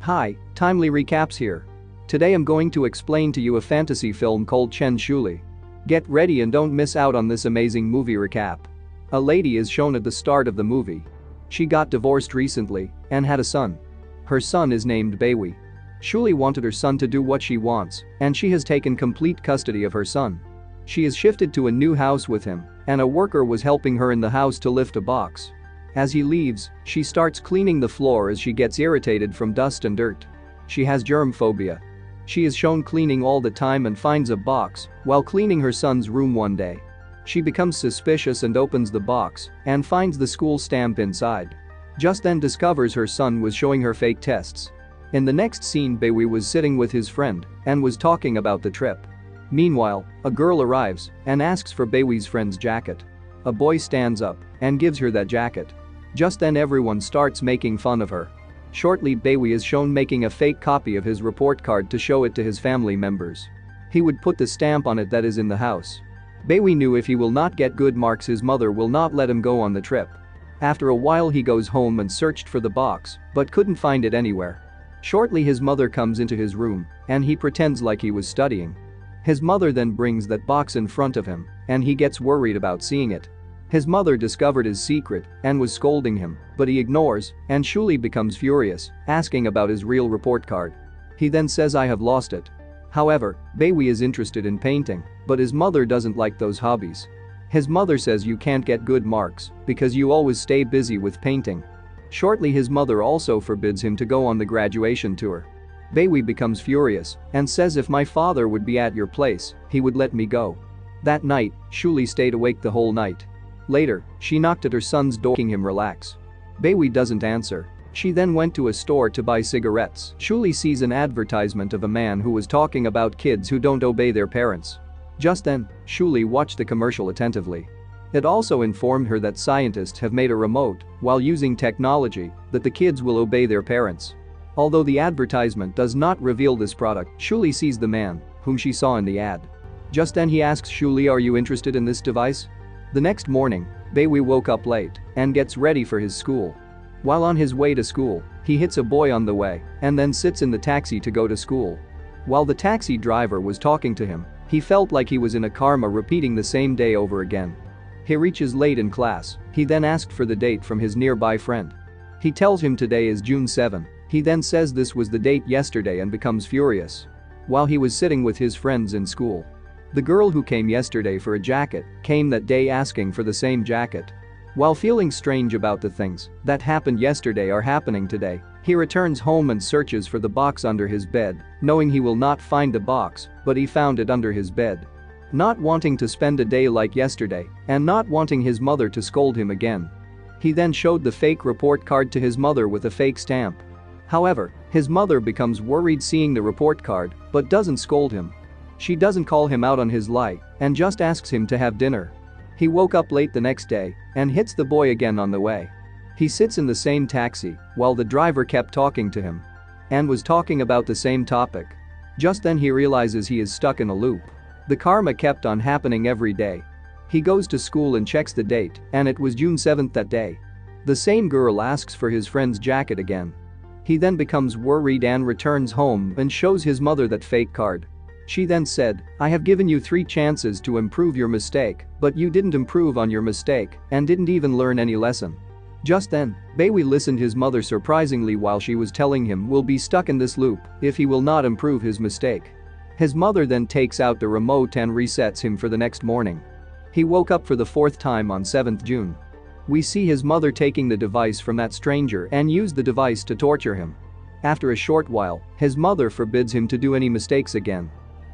Hi, Timely Recaps here. Today I'm going to explain to you a fantasy film called Chen Shuli. Get ready and don't miss out on this amazing movie recap. A lady is shown at the start of the movie. She got divorced recently and had a son. Her son is named Beiwei. Shuli wanted her son to do what she wants, and she has taken complete custody of her son. She is shifted to a new house with him, and a worker was helping her in the house to lift a box. As he leaves, she starts cleaning the floor as she gets irritated from dust and dirt. She has germ phobia. She is shown cleaning all the time and finds a box while cleaning her son's room one day. She becomes suspicious and opens the box and finds the school stamp inside. Just then discovers her son was showing her fake tests. In the next scene, Beiwei was sitting with his friend and was talking about the trip. Meanwhile, a girl arrives and asks for Beiwei's friend's jacket. A boy stands up and gives her that jacket. Just then everyone starts making fun of her. Shortly, Beiwei is shown making a fake copy of his report card to show it to his family members. He would put the stamp on it that is in the house. Beiwei knew if he will not get good marks, his mother will not let him go on the trip. After a while, he goes home and searched for the box but couldn't find it anywhere. Shortly, his mother comes into his room and he pretends like he was studying. His mother then brings that box in front of him and he gets worried about seeing it. His mother discovered his secret and was scolding him, but he ignores, and Shuli becomes furious, asking about his real report card. He then says, "I have lost it." However, Beiwei is interested in painting, but his mother doesn't like those hobbies. His mother says, "You can't get good marks because you always stay busy with painting." Shortly, his mother also forbids him to go on the graduation tour. Beiwei becomes furious and says, "If my father would be at your place, he would let me go." That night, Shuli stayed awake the whole night. Later, she knocked at her son's door, making him relax. Beiwei doesn't answer. She then went to a store to buy cigarettes. Shuli sees an advertisement of a man who was talking about kids who don't obey their parents. Just then, Shuli watched the commercial attentively. It also informed her that scientists have made a remote, while using technology, that the kids will obey their parents. Although the advertisement does not reveal this product, Shuli sees the man, whom she saw in the ad. Just then he asks Shuli, "Are you interested in this device?" The next morning, Beiwei woke up late and gets ready for his school. While on his way to school, he hits a boy on the way and then sits in the taxi to go to school. While the taxi driver was talking to him, he felt like he was in a karma repeating the same day over again. He reaches late in class. He then asked for the date from his nearby friend. He tells him today is June 7. He then says this was the date yesterday and becomes furious. While he was sitting with his friends in school, the girl who came yesterday for a jacket came that day asking for the same jacket. While feeling strange about the things that happened yesterday are happening today, he returns home and searches for the box under his bed, knowing he will not find the box, but he found it under his bed. Not wanting to spend a day like yesterday and not wanting his mother to scold him again, he then showed the fake report card to his mother with a fake stamp. However, his mother becomes worried seeing the report card but doesn't scold him. She doesn't call him out on his lie and just asks him to have dinner. He woke up late the next day and hits the boy again on the way. He sits in the same taxi while the driver kept talking to him and was talking about the same topic. Just then he realizes he is stuck in a loop. The karma kept on happening every day. He goes to school and checks the date, and it was June 7th that day. The same girl asks for his friend's jacket again. He then becomes worried and returns home and shows his mother that fake card. She then said, "I have given you 3 chances to improve your mistake, but you didn't improve on your mistake and didn't even learn any lesson." Just then, Beiwei listened his mother surprisingly while she was telling him will be stuck in this loop if he will not improve his mistake. His mother then takes out the remote and resets him for the next morning. He woke up for the 4th time on 7th June. We see his mother taking the device from that stranger and use the device to torture him. After a short while, his mother forbids him to do any mistakes again.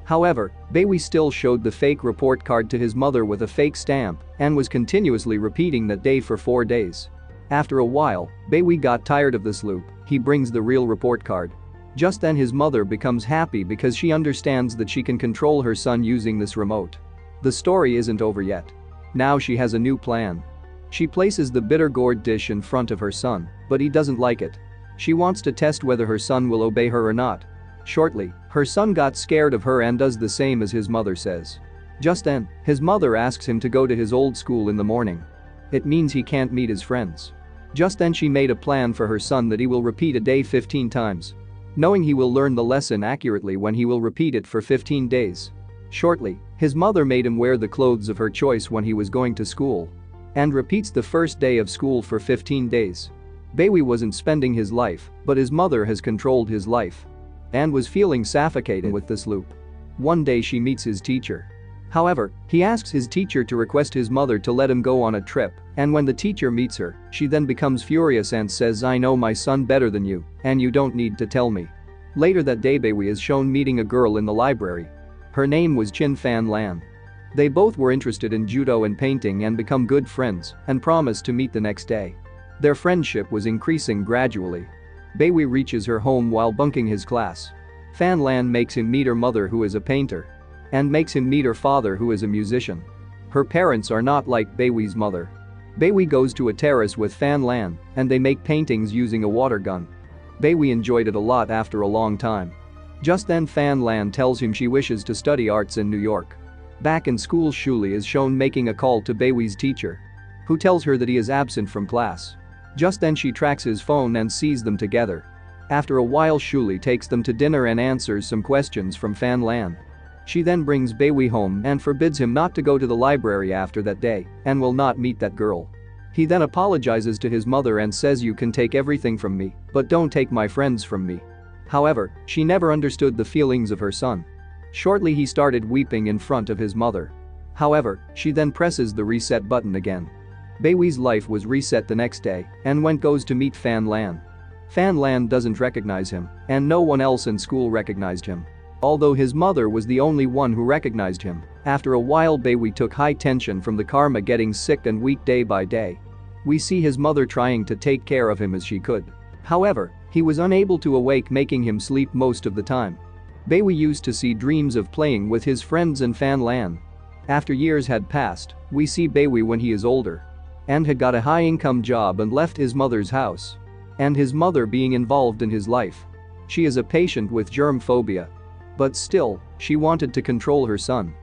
However, Beiwei still showed the fake report card to his mother with a fake stamp and was continuously repeating that day for 4 days. After a while, Beiwei got tired of this loop. He brings the real report card. Just then his mother becomes happy because she understands that she can control her son using this remote. The story isn't over yet. Now she has a new plan. She places the bitter gourd dish in front of her son, but he doesn't like it. She wants to test whether her son will obey her or not. Shortly, her son got scared of her and does the same as his mother says. Just then, his mother asks him to go to his old school in the morning. It means he can't meet his friends. Just then she made a plan for her son that he will repeat a day 15 times. knowing he will learn the lesson accurately when he will repeat it for 15 days. Shortly, his mother made him wear the clothes of her choice when he was going to school. And repeats the first day of school for 15 days. Baewee wasn't spending his life, but his mother has controlled his life. And was feeling suffocated with this loop. One day she meets his teacher. However, he asks his teacher to request his mother to let him go on a trip, and when the teacher meets her, she then becomes furious and says, "I know my son better than you, and you don't need to tell me." Later that day, Baewee is shown meeting a girl in the library. Her name was Chin Fan Lan. They both were interested in judo and painting and become good friends and promised to meet the next day. Their friendship was increasing gradually. Baewee reaches her home while bunking his class. Fan Lan makes him meet her mother, who is a painter, and makes him meet her father, who is a musician. Her parents are not like Baewee's mother. Baewee goes to a terrace with Fan Lan and they make paintings using a water gun. Baewee enjoyed it a lot after a long time. Just then Fan Lan tells him she wishes to study arts in New York. Back in school, Shuli is shown making a call to Baewee's teacher, who tells her that he is absent from class. Just then she tracks his phone and sees them together. After a while, Shuli takes them to dinner and answers some questions from Fan Lan. She then brings Baewee home and forbids him not to go to the library after that day and will not meet that girl. He then apologizes to his mother and says, "You can take everything from me, but don't take my friends from me." However, she never understood the feelings of her son. Shortly he started weeping in front of his mother. However, she then presses the reset button again. Baewee's life was reset the next day and when goes to meet Fan Lan. Fan Lan doesn't recognize him and no one else in school recognized him. Although his mother was the only one who recognized him. After a while, Baewee took high tension from the karma, getting sick and weak day by day. We see his mother trying to take care of him as she could. However, he was unable to awake, making him sleep most of the time. Baewee used to see dreams of playing with his friends and Fan Lan. After years had passed, we see Baewee when he is older and had got a high-income job and left his mother's house. And his mother being involved in his life. She is a patient with germ phobia. But still, she wanted to control her son.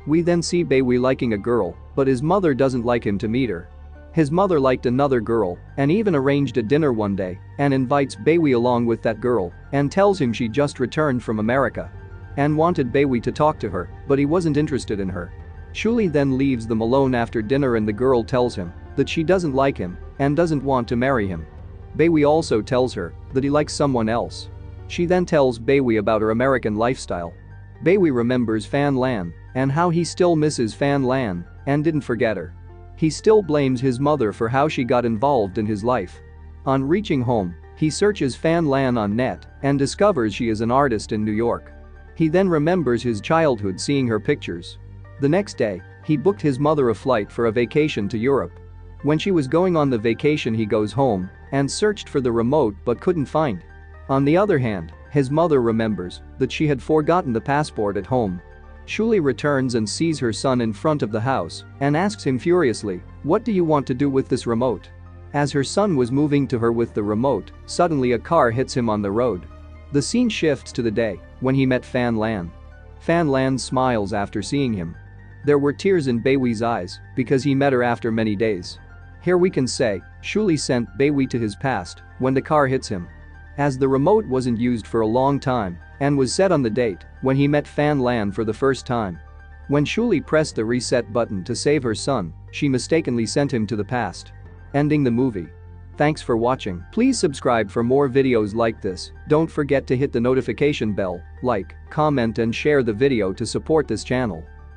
We then see Baewee liking a girl, but his mother doesn't like him to meet her. His mother liked another girl and even arranged a dinner one day and invites Baewee along with that girl and tells him she just returned from America and wanted Baewee to talk to her, but he wasn't interested in her. Shuli then leaves them alone after dinner and the girl tells him that she doesn't like him and doesn't want to marry him. Baewee also tells her that he likes someone else. She then tells Baewee about her American lifestyle. Baewee remembers Fan Lan and how he still misses Fan Lan and didn't forget her. He still blames his mother for how she got involved in his life. On reaching home, he searches Fan Lan on net and discovers she is an artist in New York. He then remembers his childhood, seeing her pictures. The next day, he booked his mother a flight for a vacation to Europe. When she was going on the vacation, he goes home and searched for the remote but couldn't find. On the other hand, his mother remembers that she had forgotten the passport at home. Shuli returns and sees her son in front of the house and asks him furiously, "What do you want to do with this remote?" As her son was moving to her with the remote, suddenly a car hits him on the road. The scene shifts to the day when he met Fan Lan. Fan Lan smiles after seeing him. There were tears in Baewee's eyes because he met her after many days. Here we can say, Shuli sent Baewee to his past when the car hits him. As the remote wasn't used for a long time and was set on the date when he met Fan Lan for the first time. When Shuli pressed the reset button to save her son, she mistakenly sent him to the past. Ending the movie. Thanks for watching. Please subscribe for more videos like this. Don't forget to hit the notification bell, like, comment and share the video to support this channel.